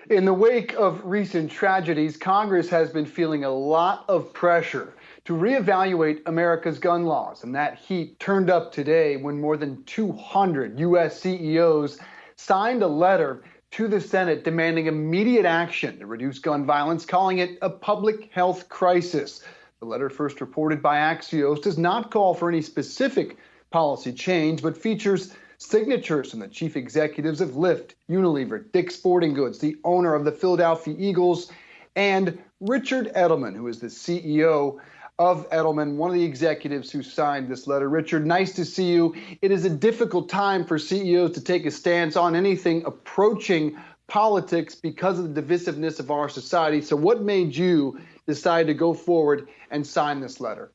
In the wake of recent tragedies, Congress has been feeling a lot of pressure to reevaluate America's gun laws. And that heat turned up today when more than 200 U.S. CEOs signed a letter to the Senate demanding immediate action to reduce gun violence, calling it a public health crisis. The letter, first reported by Axios, does not call for any specific policy change, but features signatures from the chief executives of Lyft, Unilever, Dick's Sporting Goods, the owner of the Philadelphia Eagles, and Richard Edelman, who is the CEO of Edelman, one of the executives who signed this letter. Richard, nice to see you. It is a difficult time for CEOs to take a stance on anything approaching politics because of the divisiveness of our society. So what made you decide to go forward and sign this letter?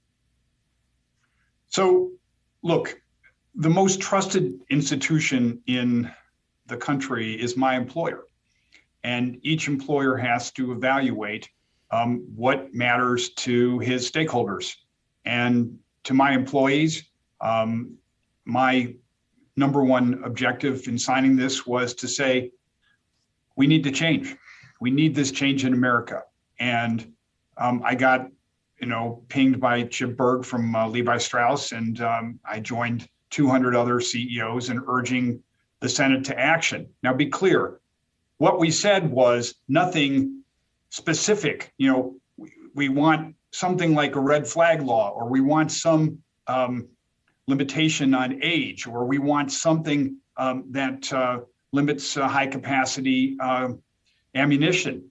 So, look, the most trusted institution in the country is my employer. And each employer has to evaluate what matters to his stakeholders. And to my employees, my number one objective in signing this was to say, we need to change. We need this change in America. And I got, pinged by Chip Berg from Levi Strauss, and I joined 200 other CEOs in urging the Senate to action. Now, be clear, what we said was nothing specific. We want something like a red flag law, or we want some limitation on age, or we want something that limits high capacity ammunition.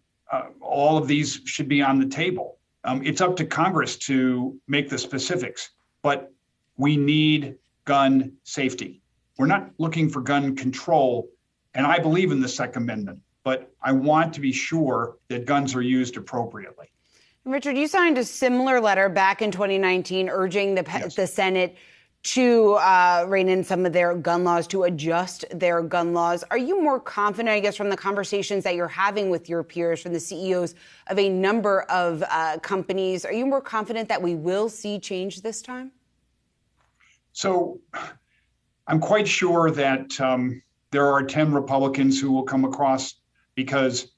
All of these should be on the table. It's up to Congress to make the specifics, but we need gun safety. We're not looking for gun control, and I believe in the Second Amendment, but I want to be sure that guns are used appropriately. Richard, you signed a similar letter back in 2019 urging the Senate to rein in some of their gun laws, to adjust their gun laws. Are you more confident, I guess, from the conversations that you're having with your peers, from the CEOs of a number of companies, are you more confident that we will see change this time? So I'm quite sure that there are 10 Republicans who will come across, because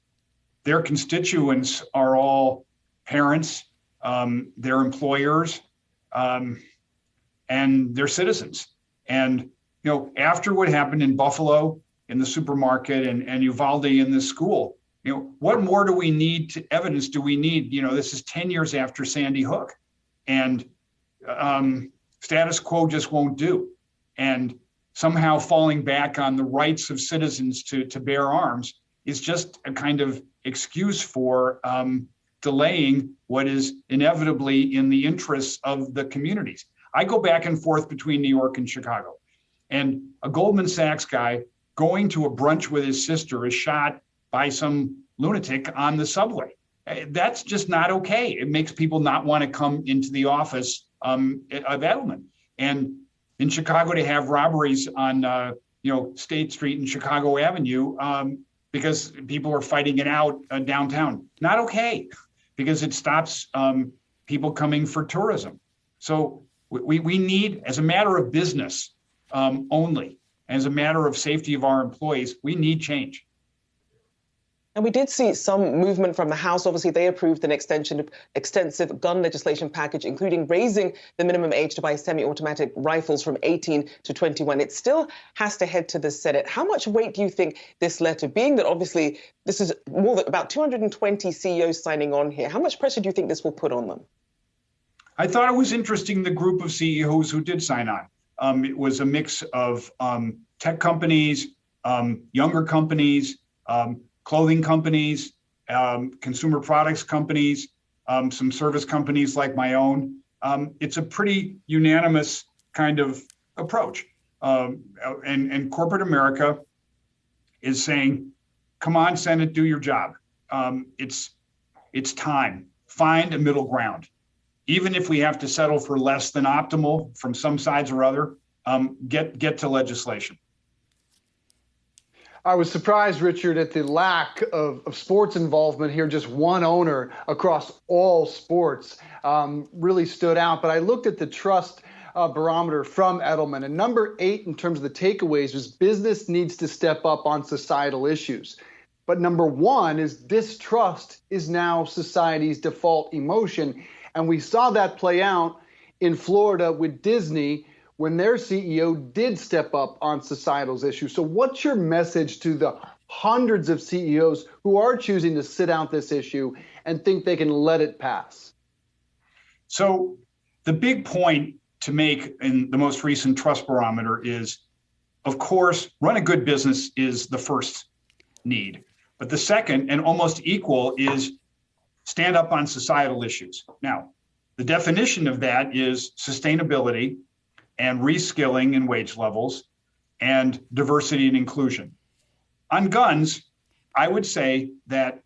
their constituents are all parents, their employers, and their citizens. And, after what happened in Buffalo, in the supermarket, and Uvalde in the school, what more do we need evidence do we need? This is 10 years after Sandy Hook, and status quo just won't do. And somehow falling back on the rights of citizens to bear arms is just a kind of excuse for delaying what is inevitably in the interests of the communities. I go back and forth between New York and Chicago, and a Goldman Sachs guy going to a brunch with his sister is shot by some lunatic on the subway. That's just not okay. It makes people not want to come into the office of Edelman. And in Chicago, to have robberies on State Street and Chicago Avenue because people are fighting it out downtown. Not okay, because it stops people coming for tourism. So we need, as a matter of business only, as a matter of safety of our employees, we need change. And we did see some movement from the House. Obviously, they approved an extensive gun legislation package, including raising the minimum age to buy semi-automatic rifles from 18 to 21. It still has to head to the Senate. How much weight do you think this letter, being that obviously this is more than about 220 CEOs signing on here, how much pressure do you think this will put on them? I thought it was interesting, the group of CEOs who did sign on. It was a mix of tech companies, younger companies, clothing companies, consumer products companies, some service companies like my own. It's a pretty unanimous kind of approach. And corporate America is saying, come on, Senate, do your job. It's time. Find a middle ground. Even if we have to settle for less than optimal from some sides or other, get to legislation. I was surprised, Richard, at the lack of sports involvement here. Just one owner across all sports really stood out. But I looked at the trust barometer from Edelman, and number 8 in terms of the takeaways was business needs to step up on societal issues. But number one is distrust is now society's default emotion. And we saw that play out in Florida with Disney when their CEO did step up on societal issues. So what's your message to the hundreds of CEOs who are choosing to sit out this issue and think they can let it pass? So the big point to make in the most recent trust barometer is, of course, run a good business is the first need. But the second, and almost equal, is stand up on societal issues. Now, the definition of that is sustainability and reskilling and wage levels and diversity and inclusion. On guns, I would say that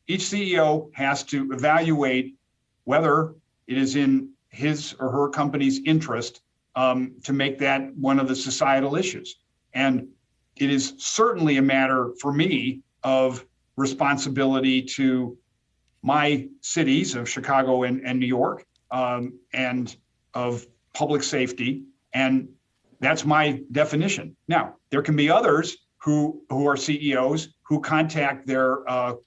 each CEO has to evaluate whether it is in his or her company's interest to make that one of the societal issues. And it is certainly a matter for me of responsibility to my cities of Chicago and New York, and of public safety. And that's my definition. Now, there can be others who are CEOs who contact their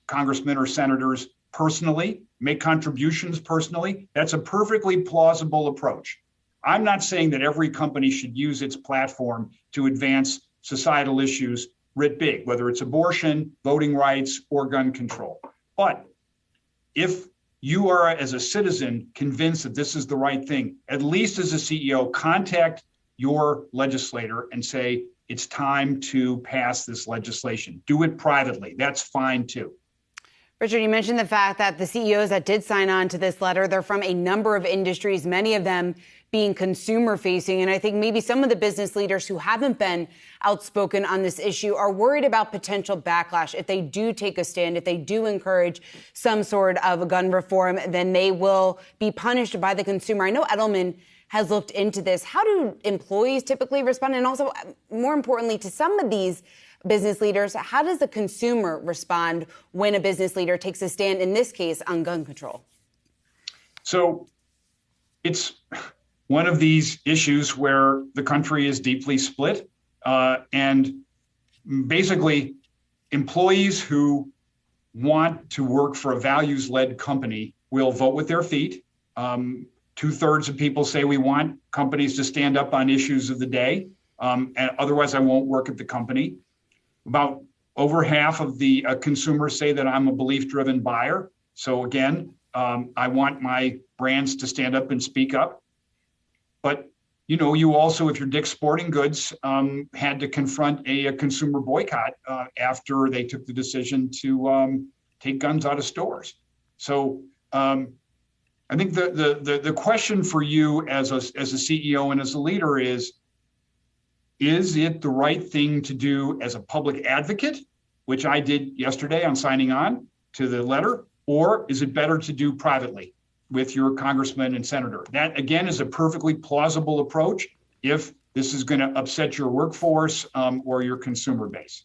congressmen or senators personally, make contributions personally. That's a perfectly plausible approach. I'm not saying that every company should use its platform to advance societal issues writ big, whether it's abortion, voting rights, or gun control. But if you are, as a citizen, convinced that this is the right thing, at least as a CEO, contact your legislator and say, it's time to pass this legislation. Do it privately. That's fine too. Richard, you mentioned the fact that the CEOs that did sign on to this letter, they're from a number of industries, many of them being consumer facing. And I think maybe some of the business leaders who haven't been outspoken on this issue are worried about potential backlash. If they do take a stand, if they do encourage some sort of a gun reform, then they will be punished by the consumer. I know Edelman has looked into this. How do employees typically respond? And also, more importantly, to some of these business leaders, how does the consumer respond when a business leader takes a stand, in this case, on gun control? So it's one of these issues where the country is deeply split. And basically, employees who want to work for a values-led company will vote with their feet. 2/3 of people say we want companies to stand up on issues of the day, and otherwise I won't work at the company. About over half of the consumers say that I'm a belief-driven buyer. So again, I want my brands to stand up and speak up. But you also, if you're Dick's Sporting Goods, had to confront a consumer boycott after they took the decision to take guns out of stores. So I think the question for you as a CEO and as a leader is it the right thing to do as a public advocate, which I did yesterday on signing on to the letter, or is it better to do privately with your congressman and senator? That, again, is a perfectly plausible approach if this is going to upset your workforce or your consumer base.